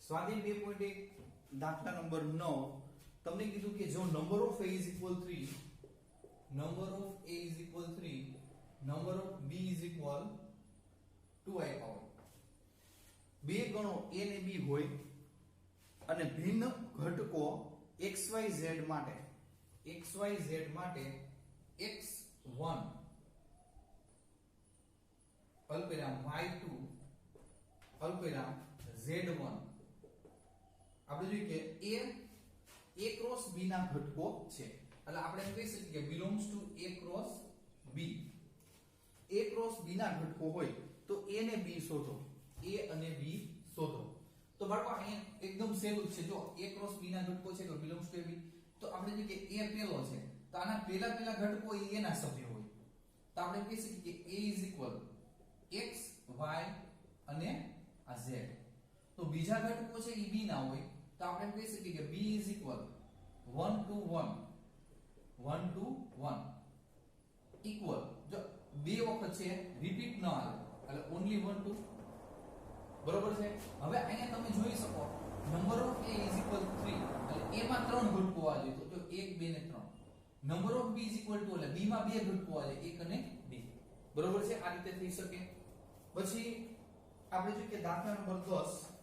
સ્વાધ્યાય 2.1 દાખલા નંબર 9 તમને કીધું કે જો number of a is equal 3 number of a is equal 3 number of b is equal 2i power બે ગણો a ને b હોય અને ભિન્ન ઘટકો xyz માટે x1 અલ્પવિરામ y2 અલ્પવિરામ z1 આપણે જોઈએ કે a ક્રોસ b ના ઘટકો છે એટલે આપણે એમ કહી શકીએ કે belongs to a cross b a cross b ના ઘટકો હોય તો a ને b શોધો a અને b શોધો તો બાળકો અહીંયા એકદમ સહેલું છે જો a cross b ના ઘટકો છે તો belongs to a b તો આપણે જોઈએ કે a પહેલો છે તો આના પહેલા ઘટકો એ a ના સભ્ય હોય તો આપણે કહી શકીએ કે a is equal x y અને આ z તો બીજા ઘટકો છે એ b ના હોય તો આપણે કહી શકીએ કે b is equal 1 to 1 equal જો બે વખત છે રિપીટ ન આવે એટલે only 1 to બરોબર છે હવે અહીંયા તમે જોઈ શકો number of a is equal 3 એટલે a માં ત્રણ ઘટકો આ જોઈએ તો 1 2 ને 3 number of b is equal to એટલે b માં બે ઘટકો આ જાય 1 અને 2 બરોબર છે આ રીતે થઈ શકે પછી આપણે જોઈએ કે દાખલા નંબર 10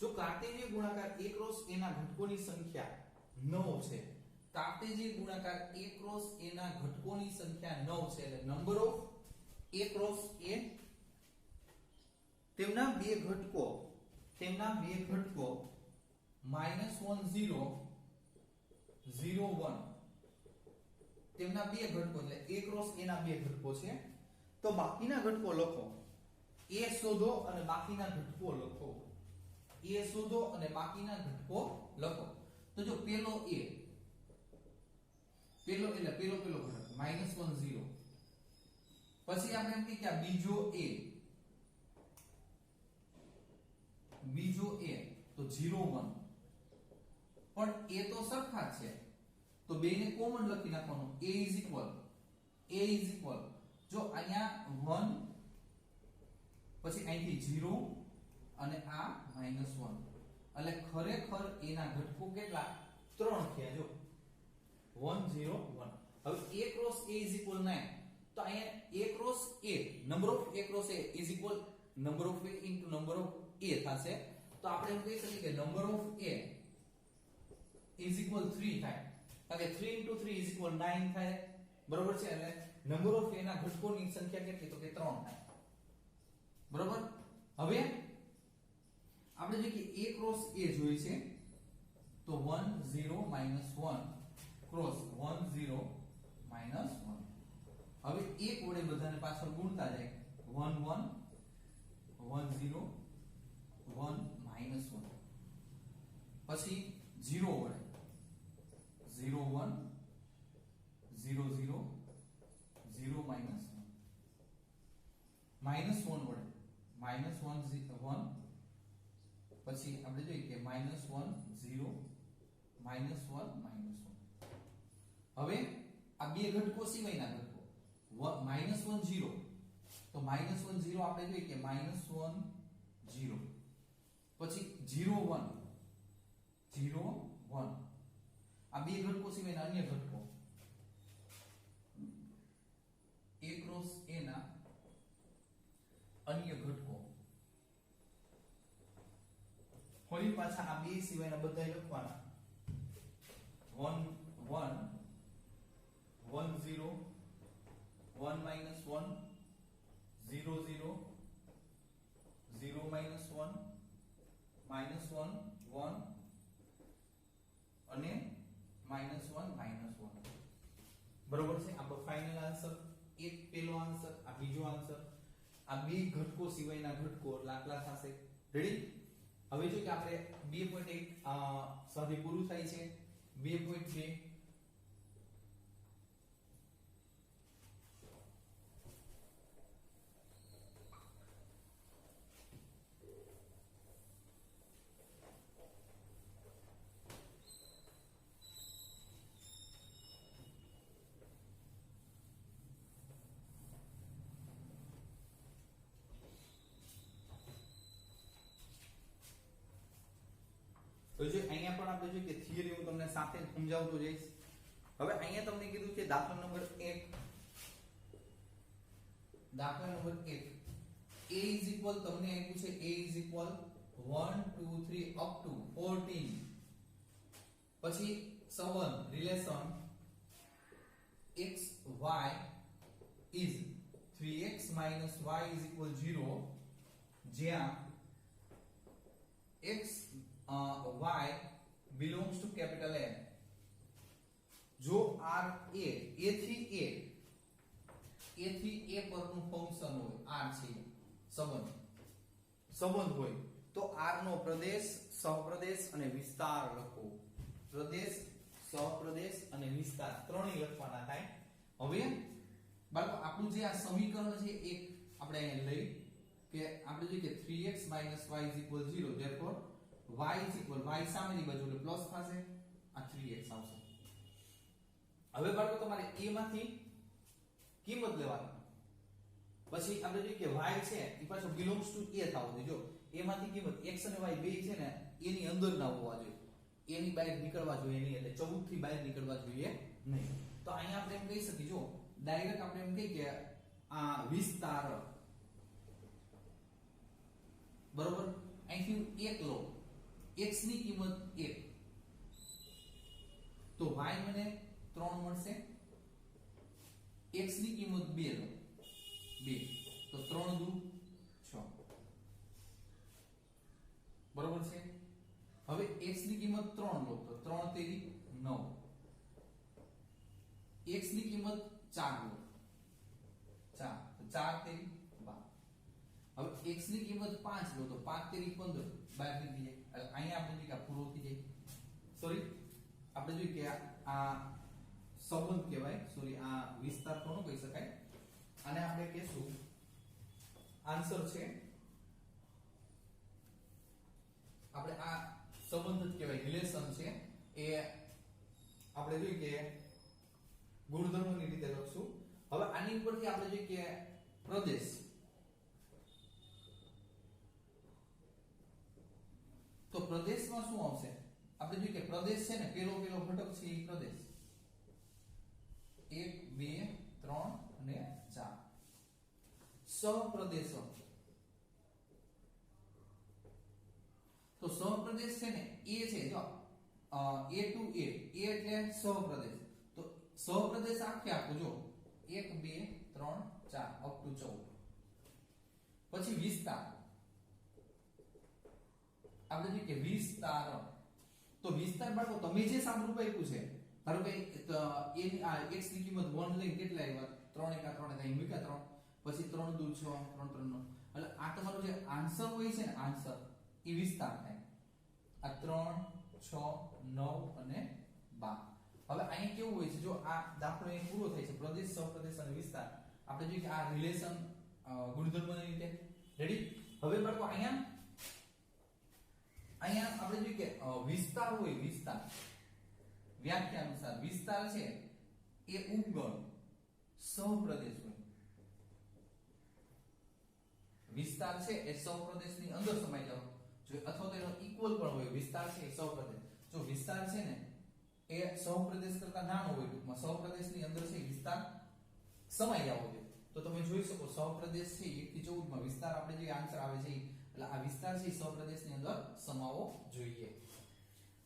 જો કાર્ટેશિયન ગુણાકાર a ક્રોસ a ના ઘટકોની સંખ્યા 9 છે કાર્ટેશિયન ગુણાકાર a ક્રોસ a ના ઘટકોની સંખ્યા 9 છે એટલે number of a cross a તેમના બે ઘટકો -1 0 0 1 તેમના બે ઘટકો એટલે a ક્રોસ a ના બે ઘટકો છે તો બાકીના ઘટકો લખો a શોધો અને બાકીના ઘટકો લખો a શોધો અને બાકીના ઘટકો લખો તો જો પેલો a પેલો ઘટક -1 0 પછી આપણે એમ કહીએ કે આ બીજો a તો 0 1 પણ a તો સરખા છે તો બેને કોમન લખી નાખવાનું a is equal જો અહીંયા 1 પછી અહીંથી 0 અને આ -1 એટલે ખરેખર a ના ઘટકો કેટલા 3 થયા જો 1 0 1 હવે a cross a is equal 9 તો અહીંયા a cross a number of a cross a is equal number of a into number of a થશે તો આપણે એમ કહી શકીએ કે number of a is equal 3 થાય કારણ કે 3 into 3 is equal 9 થાય બરોબર છે એટલે નંબર ઓફ a ના ઘટકોની સંખ્યા કેટલી તો કે 3 થાય બરોબર હવે આપણે જોઈએ કે a ક્રોસ a જોઈએ છે તો 1 0 -1 ક્રોસ 1 0 -1 હવે એક વડે બધાને પાછળ ગુણતા જાય 1 1 1 0 1 -1 પછી 0 વડે 0 1 0 0 0 -1 -1 વડે -1 પછી આપણે જોઈએ કે -1 0 -1 -1 હવે આ બે ઘટકો સિવાયના ઘટકો -1 0 તો -1 0 આપણે જોઈએ કે -1 0 પછી 0 1 0 1 આ બે ઘટકો સિવાયના અન્ય ઘટકો a ક્રોસ a ના અન્ય ઘટકો ફરી પાછા આ બે સિવાયના બધા લખવાના 1 1 1 0 1 -1 0 0 0 -1 -1 1 અને -1 -1 બરોબર છે આપણો ફાઇનલ આન્સર એક પેલો આન્સર આ બીજો આન્સર આ બે ઘટકો સિવાયના ઘટકો લાકલા થશે રેડી હવે જો કે આપણે 2.1 સ્વાધ્યાય પૂરું થાય છે 2.2 આપણે જોઈએ કે થિયરી હું તમને સાથે સમજાવતો જઈશ. હવે અહીંયા તમને કીધું છે દાખલા નંબર 1. દાખલા નંબર 1 a is equal તમને આપ્યું છે a is equal 1 2 3 up to 14. પછી સંબંધ relation x y is 3x minus y is equal 0 જ્યાં x y belongs to capital A. જો r a થી a પરનું ફંક્શન હોય r છે સંબંધ હોય તો r નો પ્રદેશ સહપ્રદેશ અને વિસ્તાર લખો. પ્રદેશ સહપ્રદેશ અને વિસ્તાર ત્રણેય લખવાના થાય. હવે બાળકો આપણું જે આ સમીકરણ છે એક આપણે અહીંયા લઈ કે આપણે જોઈએ કે 3x y 0 therefore y સામેની બાજુ એટલે પ્લસ થશે આ 3x આવશે. હવે બાળકો તમારે a માંથી કિંમત લેવાની. પછી આપણે જોઈએ કે y છે એ પાછો belongs to a થાવો જોઈએ. જો a માંથી કિંમત x અને y બે છે ને એની અંદર ના હોવા જોઈએ. a ની બહાર નીકળવા જોઈએ નહીં, એટલે 14 થી બહાર નીકળવા જોઈએ નહીં. તો અહીંયા આપણે એમ કહી શકીએ, જો ડાયરેક્ટ આપણે એમ કહી કે આ વિસ્તાર બરોબર અહીંથી 1 લો, x ની કિંમત 1 તો y મને 3 મળશે. x ની કિંમત 2 લો 2 તો 3 દુ 6 બરોબર છે. હવે x ની કિંમત 3 લો તો 3 તેરી 9. x ની કિંમત 4 લો 4 તો 4 તેરી 12. હવે x ની કિંમત 5 લો તો 5 તેરી 15 બહાર નીકળી જાય. અહીંયા આપણે જોઈએ કે પૂરો થઈ જાય. સોરી આપણે જોઈએ કે આ સંબંધ કહેવાય, સોરી આ વિસ્તાર તો ન કહી શકાય. અને આપણે કહેશું આન્સર છે આપણે આ સંબંધ જ કહેવાય, રિલેશન છે. એ આપણે જોઈએ કે ગુણધર્મોની રીતે લખશું. હવે આની ઉપરથી આપણે જોઈએ કે પ્રદેશ, તો પ્રદેશમાં શું આવશે? આપણે જોઈએ કે પ્રદેશ છે ને પેલો ઘટક છે એ પ્રદેશ 1 2 3 અને 4. સહપ્રદેશો, તો સહપ્રદેશ છે ને a છે, જો a to a એટલે સહપ્રદેશ. તો સહપ્રદેશ આખે આપો જો 1 2 3 4 up to 14. પછી વિસ્તાર આપણે જોઈએ કે વિસ્તાર, તો વિસ્તાર બાળકો તમે જે સામરૂપ આપ્યું છે, ધારો કે a ની આ x ની કિંમત 1 લઈને કેટલા આવ્યા 3 1 3 મૂક્યા 3, પછી 3 દુ 6 3 3 9, એટલે આ તમારો જે આન્સર હોય છે ને આન્સર એ વિસ્તાર થાય. આ 3 6 9 અને 12. હવે અહીં કેવું હોય છે, જો આ દાખલો અહીં પૂરો થાય છે પ્રદેશ સહપ્રદેશ અને વિસ્તાર. આપણે જોઈએ કે આ રિલેશન ગુણધર્મની રીતે રેડી. હવે બાળકો અહીંયા આપણે જોઈએ કે વિસ્તાર હોય, વિસ્તાર વ્યાખ્યા અનુસાર વિસ્તાર છે એ ઉપગણ સહપ્રદેશ હોય. વિસ્તાર છે એ સહપ્રદેશની અંદર સમાઈ જાવ જો, અથવા તો એનો ઇક્વલ પણ હોય. વિસ્તાર છે એ સહપ્રદેશ, જો વિસ્તાર છે ને એ સહપ્રદેશ કરતા નાનો હોય, ટૂંકમાં સહપ્રદેશની અંદર છે વિસ્તાર સમાઈ જાવ જોઈએ. તો તમે જોઈ શકો સહપ્રદેશ છે 1 થી 14 માં વિસ્તાર આપણે જે આન્સર આવે છે એટલે આ વિસ્તાર છે સહપ્રદેશની અંદર સમાવો જોઈએ.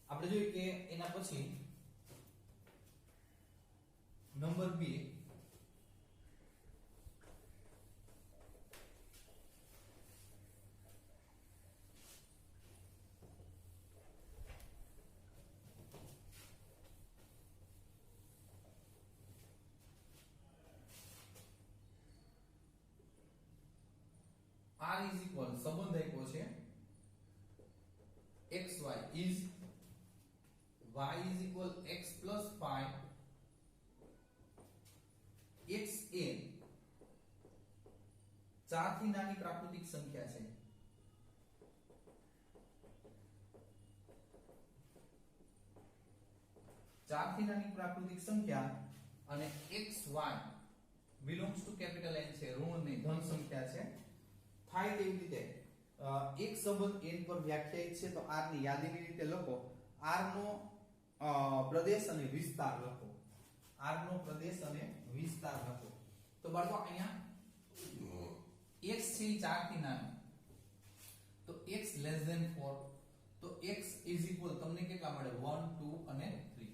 આપણે જોઈએ કે એના પછી નંબર 2 r is equal સંબંધ આપ્યો છે xy is y is equal x plus 5 x a 4 થી નાની પ્રાકૃતિક સંખ્યા છે. ચારથી નાની પ્રાકૃતિક સંખ્યા અને xy belongs to capital N છે, ઋણ નહીં ધન સંખ્યા છે. થાય તેવી રીતે એક સંબંધ n પર વ્યાખ્યાયિત છે તો r ની યાદીની રીતે લખો r નો પ્રદેશ અને વિસ્તાર લખો. r નો પ્રદેશ અને વિસ્તાર લખો. તો બાળકો અહીંયા x છે 4 થી નાનો, તો x less than 4, તો x is equal તમને કેટલા મળે 1 2 અને 3.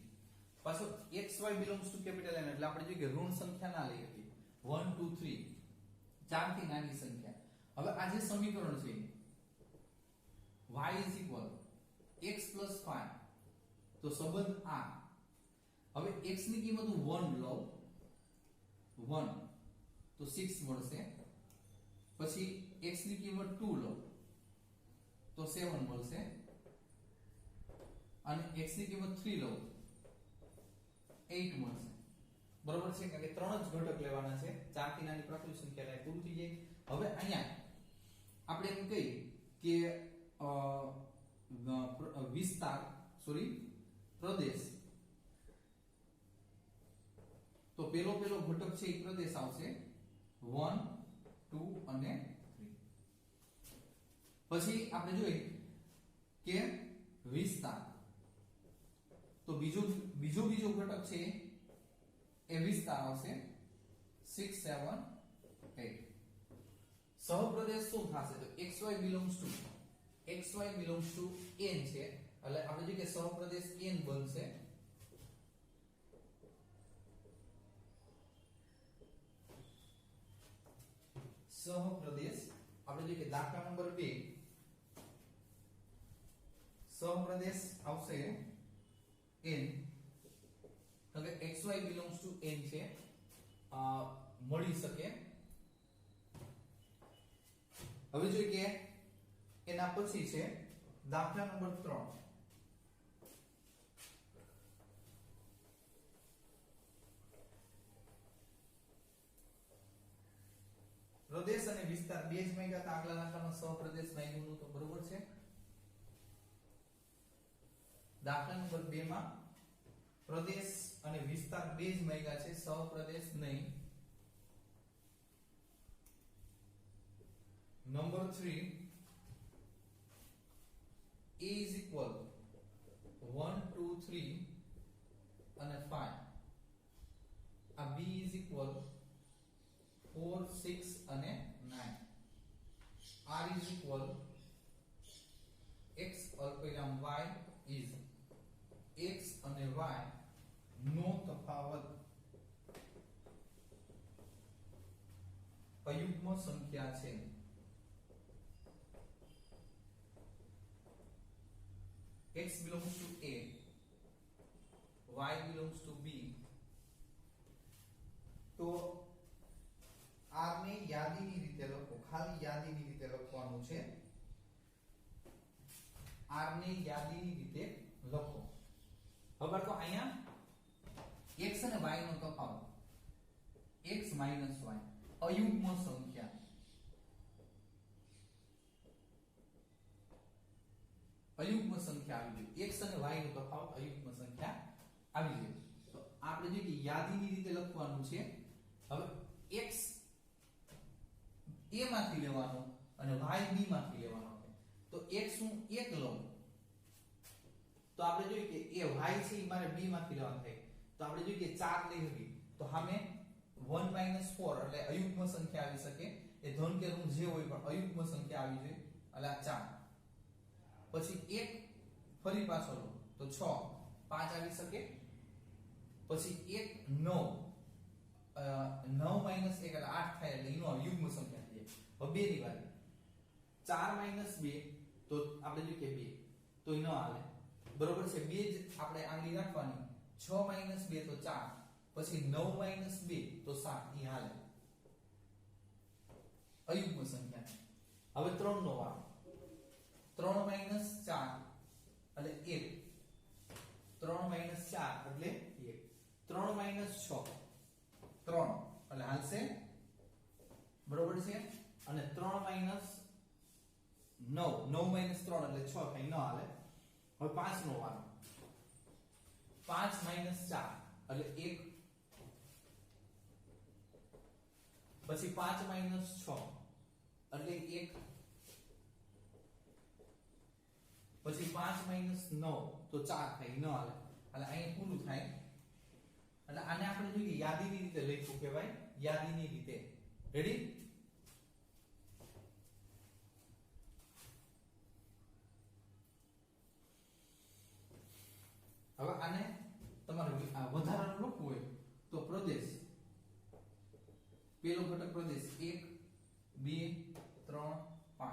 પાછો xy belongs to capital N એટલે આપણે જોઈએ કે ઋણ સંખ્યા ના લઈ શકીએ. 1 2 3 4 થી નાની સંખ્યા. હવે આ જે સમીકરણ છે y is equal x plus 5, તો સંબંધ આ. હવે x ની કિંમત હું 1 લઉં 1 તો 6 મળશે. પછી x ની કિંમત 2 લઉં તો 7 મળશે. અને x ની કિંમત 3 લઉં 8 મળશે. બરોબર છે, કારણ કે ત્રણ જ ઘટક લેવાના છે. 4 થી નાની પ્રાકૃતિક સંખ્યા એટલે પૂરું થઈ જાય. હવે અહીંયા આપણે એમ કહી કે વિસ્તાર પ્રદેશ, તો પેલો ઘટક છે એ પ્રદેશ આવશે 1 2 અને 3. પછી આપણે જોઈએ કે વિસ્તાર, તો બીજો ઘટક છે એ વિસ્તાર આવશે 6 7 8. સહપ્રદેશ શું થશે? તો xy belongs to n છે એટલે આપણે જોઈએ કે સહપ્રદેશ n બનશે. સહપ્રદેશ આપણે જોઈએ કે દાખલા નંબર 2 સહપ્રદેશ આવશે n, એટલે xy belongs to n છે મળી શકે. હવે જોઈએ કે એના પછી છે દાખલા નંબર 3. પ્રદેશ અને વિસ્તાર બે જ માંગ્યા હતા આગલા દાખલામાં, સહપ્રદેશ માંગ્યું તો બરોબર છે. દાખલા નંબર 2 માં પ્રદેશ અને વિસ્તાર બે જ માંગ્યા છે, સહપ્રદેશ નહીં. નંબર 3 a is equal 1 2 3 અને 5. આ b is equal 4 6 અને 9. r is equal x અલ્પવિરામ y is x અને y નો તફાવત અયુગ્મ સંખ્યા છે. x belongs to a, y belongs to b. તો r ને યાદીની રીતે લખો, ખાલી યાદીની રીતે લખવાનું છે. r ને યાદીની રીતે લખો. હવે તો અહીંયા x અને y નો તફાવત x - y અયુગ્મ સંખ્યા. અયુગ્મ સંખ્યા આવી જોઈએ. x અને y નો તફાવત અયુગ્મ સંખ્યા આવી જોઈએ. તો આપણે જે યાદીની રીતે લખવાનું છે. હવે x a માંથી લેવાનો અને y b માંથી લેવાનો છે. તો x હું 1 લઉં તો આપણે જોઈએ કે એ y છે એ મારે b માંથી લેવાનું થાય. તો આપણે જોઈએ કે 4 લઈ શકીએ તો સામે 1 - 4 એટલે અયુગ્મ સંખ્યા આવી શકે. એ ધન કે ઋણ જે હોય પણ અયુગ્મ સંખ્યા આવી જોઈએ એટલે 4. પછી 1 ફરી પાછો લો તો 6 5 આવી શકે. પછી 1 9 9 - 1 એટલે 8 થાય એટલે એનો યુગ્મ સંખ્યા થઈ જાય. હવે 2 ની વારી 4 - 2 તો આપણે જોઈએ કે 2 તો એ ન હાલે. બરોબર છે, 2 જ આપણે આંગળી રાખવાની. 6 - 2 તો 4, પછી 9 - 2 તો 7 એ હાલે અયુગ્મ સંખ્યા. હવે 3 નો વારો 3 - 4 એટલે 1, 3 - 4 એટલે 1, 3 - 6 3 એટલે હાલશે. બરોબર છે, અને 3 - 9 9 - 3 એટલે 6 થાય, ન હાલે. હવે 5 નો વારો 5 - 4 એટલે 1, પછી 5 - 6 એટલે 1, પછી 5 - 9 તો तो 4 થાય ન હાલે એટલે અહીં પૂરું થાય એટલે આને આપણે જોઈએ યાદીની રીતે લખવું કહેવાય યાદીની રીતે રેડી હવે આને તમારે વધારાનું લખવું હોય તો પ્રદેશ પેલો ઘટક પ્રદેશ 1 2 3 5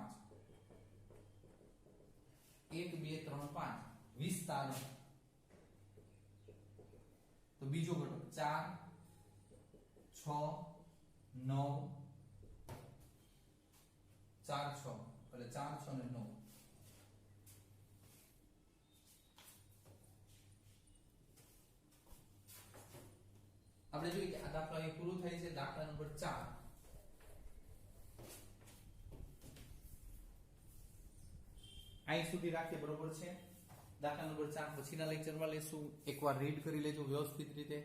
1 2 3 5 વિસ્તાર तो बीजो घटक 4 6 9 4 6 એટલે 4 6 ને 9 આપણે જોઈએ કે આ દાખલા અહીં પૂરો થાય છે દાખલા નંબર 4 અહીં સુધી રાખીએ બરોબર છે દાખલા નંબર 4 પછીના લેક્ચરમાં લેશું એકવાર રીડ કરી લેજો વ્યવસ્થિત રીતે